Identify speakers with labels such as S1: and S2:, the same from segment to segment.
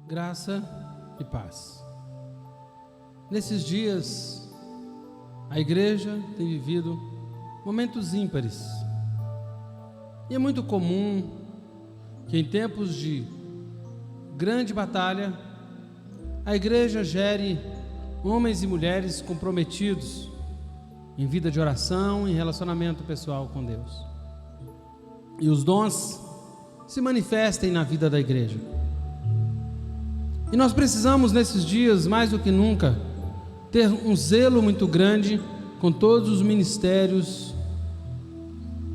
S1: Graça e paz. Nesses dias, a igreja tem vivido momentos ímpares. E é muito comum que em tempos de grande batalha, a igreja gere homens e mulheres comprometidos em vida de oração e relacionamento pessoal com Deus. E os dons se manifestem na vida da igreja. E nós precisamos nesses dias, mais do que nunca, ter um zelo muito grande com todos os ministérios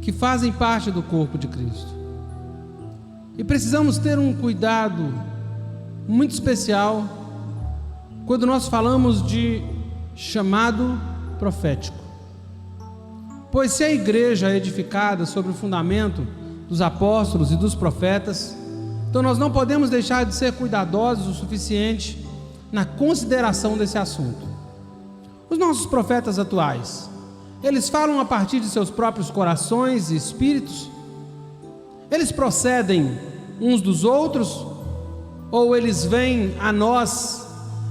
S1: que fazem parte do corpo de Cristo. E precisamos ter um cuidado muito especial quando nós falamos de chamado profético. Pois se a igreja é edificada sobre o fundamento dos apóstolos e dos profetas, então nós não podemos deixar de ser cuidadosos o suficiente na consideração desse assunto. Os nossos profetas atuais, eles falam a partir de seus próprios corações e espíritos? Eles procedem uns dos outros? Ou eles vêm a nós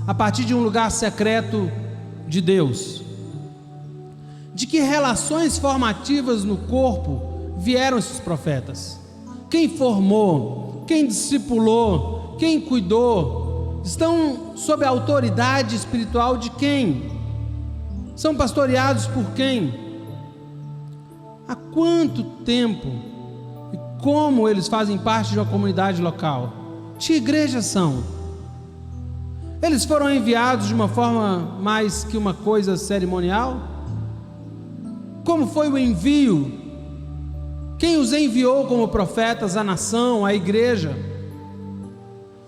S1: a partir de um lugar secreto de Deus? De que relações formativas no corpo vieram esses profetas? Quem formou? Quem discipulou? Quem cuidou? Estão sob a autoridade espiritual de quem? São pastoreados por quem? Há quanto tempo e como eles fazem parte de uma comunidade local? Que igrejas são? Eles foram enviados de uma forma mais que uma coisa cerimonial? Como foi o envio? Quem os enviou como profetas à nação, à igreja?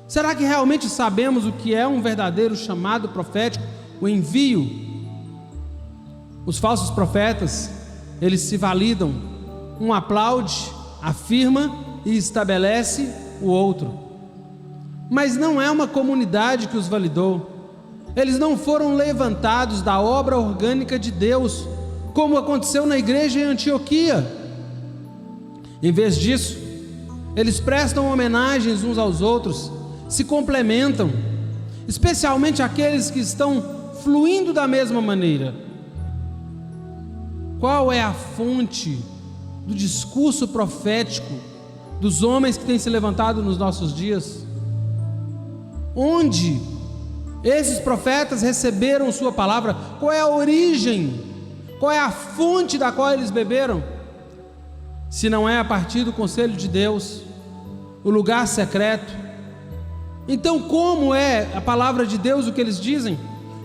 S1: Será que realmente sabemos o que é um verdadeiro chamado profético, o envio? Os falsos profetas, eles se validam, um aplaude, afirma e estabelece o outro. Mas não é uma comunidade que os validou. Eles não foram levantados da obra orgânica de Deus, como aconteceu na igreja em Antioquia. Em vez disso, eles prestam homenagens uns aos outros, se complementam, especialmente aqueles que estão fluindo da mesma maneira. Qual é a fonte do discurso profético dos homens que têm se levantado nos nossos dias? Onde esses profetas receberam sua palavra? Qual é a origem? Qual é a fonte da qual eles beberam? Se não é a partir do conselho de Deus, o lugar secreto, então como é a palavra de Deus o que eles dizem?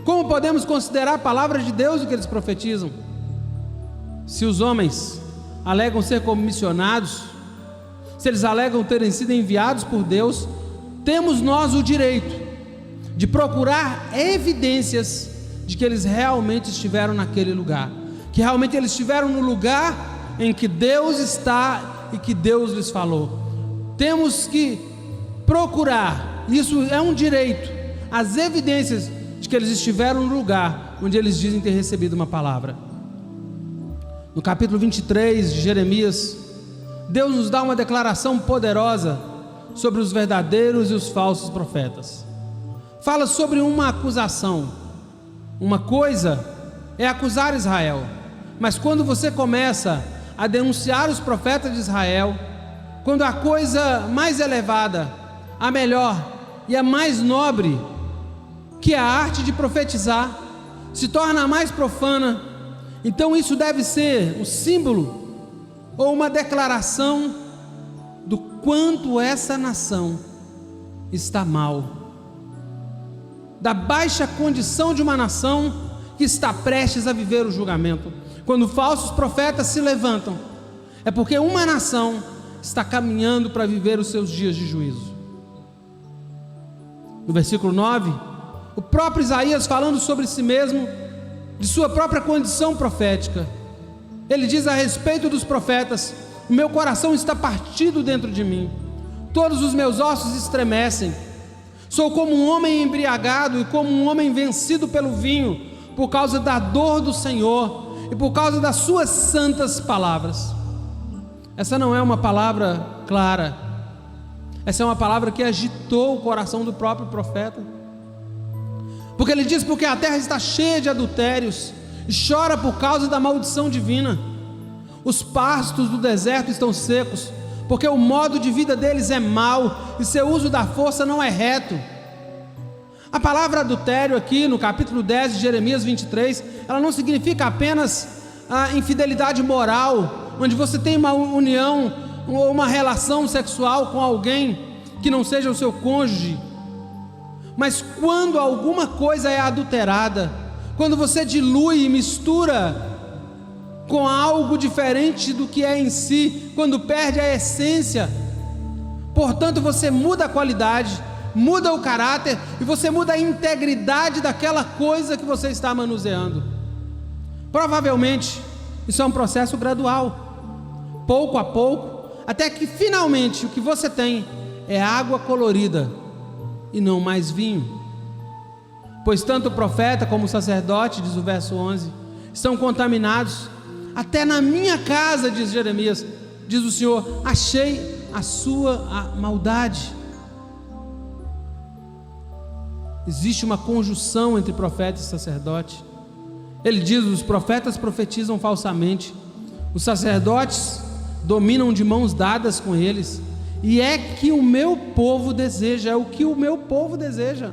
S1: Como podemos considerar a palavra de Deus o que eles profetizam? Se os homens alegam ser comissionados, se eles alegam terem sido enviados por Deus, temos nós o direito de procurar evidências de que eles realmente estiveram naquele lugar, que realmente eles estiveram no lugar em que Deus está e que Deus lhes falou. Temos que procurar, isso é um direito, as evidências de que eles estiveram no lugar onde eles dizem ter recebido uma palavra. No capítulo 23 de Jeremias, Deus nos dá uma declaração poderosa sobre os verdadeiros e os falsos profetas. Fala sobre uma acusação. Uma coisa é acusar Israel, mas quando você começa a denunciar os profetas de Israel, quando a coisa mais elevada, a melhor e a mais nobre, que é a arte de profetizar, se torna a mais profana, então isso deve ser um símbolo ou uma declaração do quanto essa nação está mal, da baixa condição de uma nação que está prestes a viver o julgamento. Quando falsos profetas se levantam, é porque uma nação está caminhando para viver os seus dias de juízo. No versículo 9, o próprio Isaías, falando sobre si mesmo, de sua própria condição profética, ele diz a respeito dos profetas: o meu coração está partido dentro de mim, todos os meus ossos estremecem, sou como um homem embriagado e como um homem vencido pelo vinho, por causa da dor do Senhor e por causa das suas santas palavras. Essa não é uma palavra clara, Essa é uma palavra que agitou o coração do próprio profeta, porque ele diz: porque a terra está cheia de adultérios e chora por causa da maldição divina. Os pastos do deserto estão secos, porque o modo de vida deles é mau e seu uso da força não é reto. A palavra adultério aqui no capítulo 10 de Jeremias 23, ela não significa apenas a infidelidade moral, onde você tem uma união ou uma relação sexual com alguém que não seja o seu cônjuge, mas quando alguma coisa é adulterada, quando você dilui e mistura com algo diferente do que é em si, quando perde a essência, portanto você muda a qualidade, muda o caráter e você muda a integridade daquela coisa que você está manuseando. Provavelmente isso é um processo gradual, pouco a pouco, até que finalmente o que você tem é água colorida e não mais vinho. Pois tanto o profeta como o sacerdote, diz o verso 11, estão contaminados. Até na minha casa, diz Jeremias, diz o Senhor, achei a sua maldade. Existe uma conjunção entre profeta e sacerdote. Ele diz: os profetas profetizam falsamente, os sacerdotes dominam de mãos dadas com eles, e é que o meu povo deseja, é o que o meu povo deseja.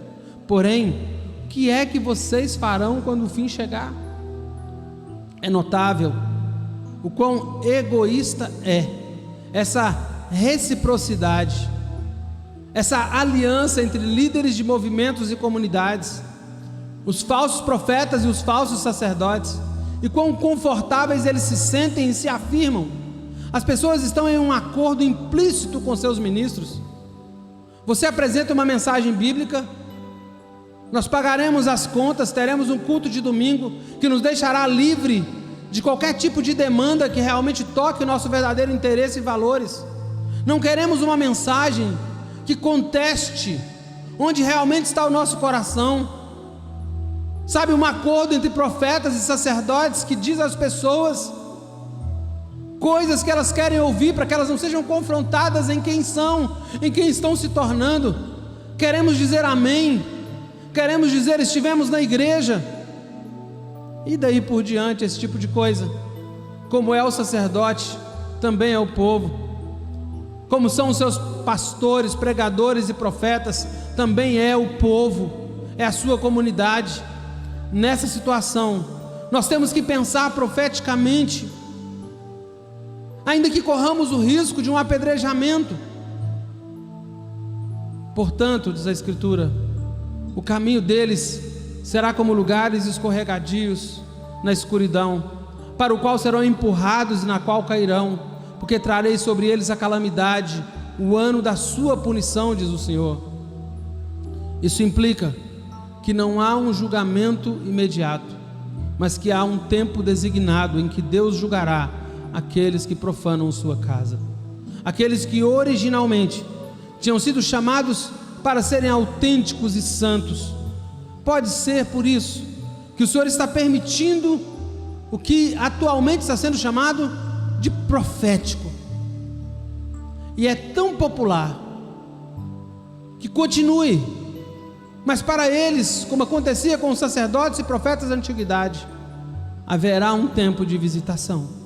S1: Porém, o que é que vocês farão quando o fim chegar? É notável o quão egoísta é essa reciprocidade, essa aliança entre líderes de movimentos e comunidades, os falsos profetas e os falsos sacerdotes, e quão confortáveis eles se sentem e se afirmam. As pessoas estão em um acordo implícito com seus ministros. Você apresenta uma mensagem bíblica, nós pagaremos as contas, teremos um culto de domingo que nos deixará livre de qualquer tipo de demanda que realmente toque o nosso verdadeiro interesse e valores. Não queremos uma mensagem que conteste onde realmente está o nosso coração. Sabe, um acordo entre profetas e sacerdotes que diz às pessoas coisas que elas querem ouvir, para que elas não sejam confrontadas em quem são, em quem estão se tornando. Queremos dizer amém, queremos dizer estivemos na igreja, e daí por diante, esse tipo de coisa. Como é o sacerdote, também é o povo. Como são os seus pastores, pregadores e profetas, também é o povo, é a sua comunidade. Nessa situação, nós temos que pensar profeticamente, ainda que corramos o risco de um apedrejamento. Portanto, diz a Escritura, o caminho deles será como lugares escorregadios na escuridão, para o qual serão empurrados e na qual cairão, porque trarei sobre eles a calamidade, o ano da sua punição, diz o Senhor. Isso implica que não há um julgamento imediato, mas que há um tempo designado em que Deus julgará aqueles que profanam sua casa, aqueles que originalmente tinham sido chamados para serem autênticos e santos. Pode ser por isso que o Senhor está permitindo o que atualmente está sendo chamado de profético, e é tão popular que continue, mas para eles, como acontecia com os sacerdotes e profetas da antiguidade, haverá um tempo de visitação.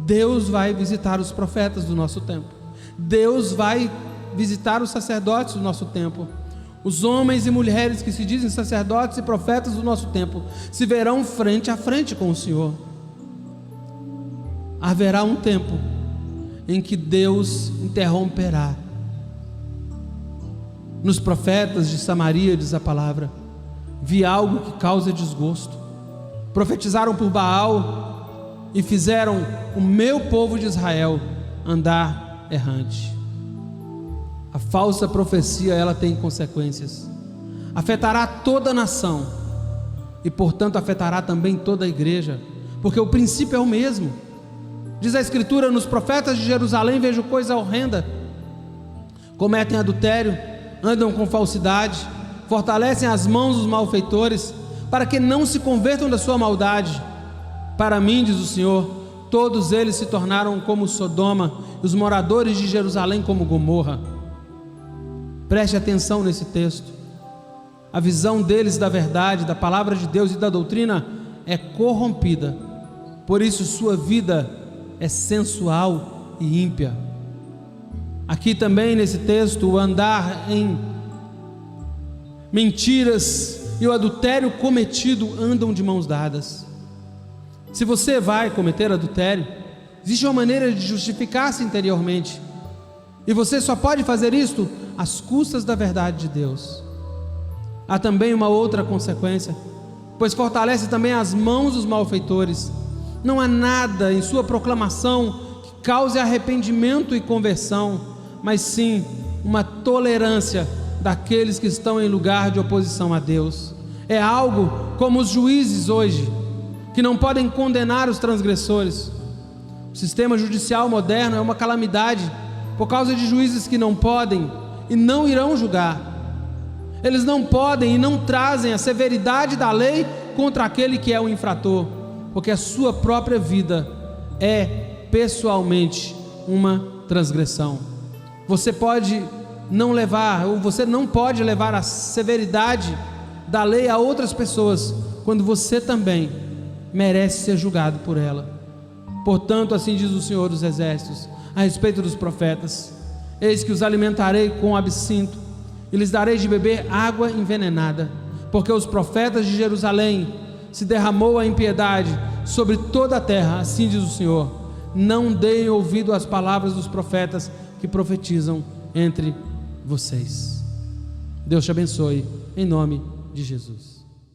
S1: Deus vai visitar os profetas do nosso tempo, Deus vai visitar os sacerdotes do nosso tempo. Os homens e mulheres que se dizem sacerdotes e profetas do nosso tempo se verão frente a frente com o Senhor. Haverá um tempo em que Deus interromperá. Nos profetas de Samaria, diz a palavra, vi algo que causa desgosto. Profetizaram por Baal e fizeram o meu povo de Israel andar errante. A falsa profecia, ela tem consequências. Afetará toda a nação e, portanto, afetará também toda a igreja, porque o princípio é o mesmo. Diz a Escritura: nos profetas de Jerusalém vejo coisa horrenda. Cometem adultério, andam com falsidade, fortalecem as mãos dos malfeitores, para que não se convertam da sua maldade. Para mim, diz o Senhor, todos eles se tornaram como Sodoma, e os moradores de Jerusalém como Gomorra. Preste atenção nesse texto. A visão deles da verdade, da palavra de Deus e da doutrina é corrompida. Por isso sua vida é sensual e ímpia. Aqui também nesse texto, o andar em mentiras e o adultério cometido andam de mãos dadas. Se você vai cometer adultério, existe uma maneira de justificar-se interiormente, e você só pode fazer isto às custas da verdade de Deus. Há também uma outra consequência, pois fortalece também as mãos dos malfeitores. Não há nada em sua proclamação que cause arrependimento e conversão, mas sim uma tolerância daqueles que estão em lugar de oposição a Deus. É algo como os juízes hoje, que não podem condenar os transgressores. O sistema judicial moderno é uma calamidade por causa de juízes que não podem e não irão julgar. Eles não podem e não trazem a severidade da lei contra aquele que é o infrator, porque a sua própria vida é pessoalmente uma transgressão. Você pode não levar, ou você não pode levar a severidade da lei a outras pessoas, quando você também merece ser julgado por ela. Portanto, assim diz o Senhor dos Exércitos a respeito dos profetas: eis que os alimentarei com absinto e lhes darei de beber água envenenada, porque os profetas de Jerusalém se derramou a impiedade sobre toda a terra. Assim diz o Senhor: não deem ouvido às palavras dos profetas que profetizam entre vocês. Deus te abençoe, em nome de Jesus.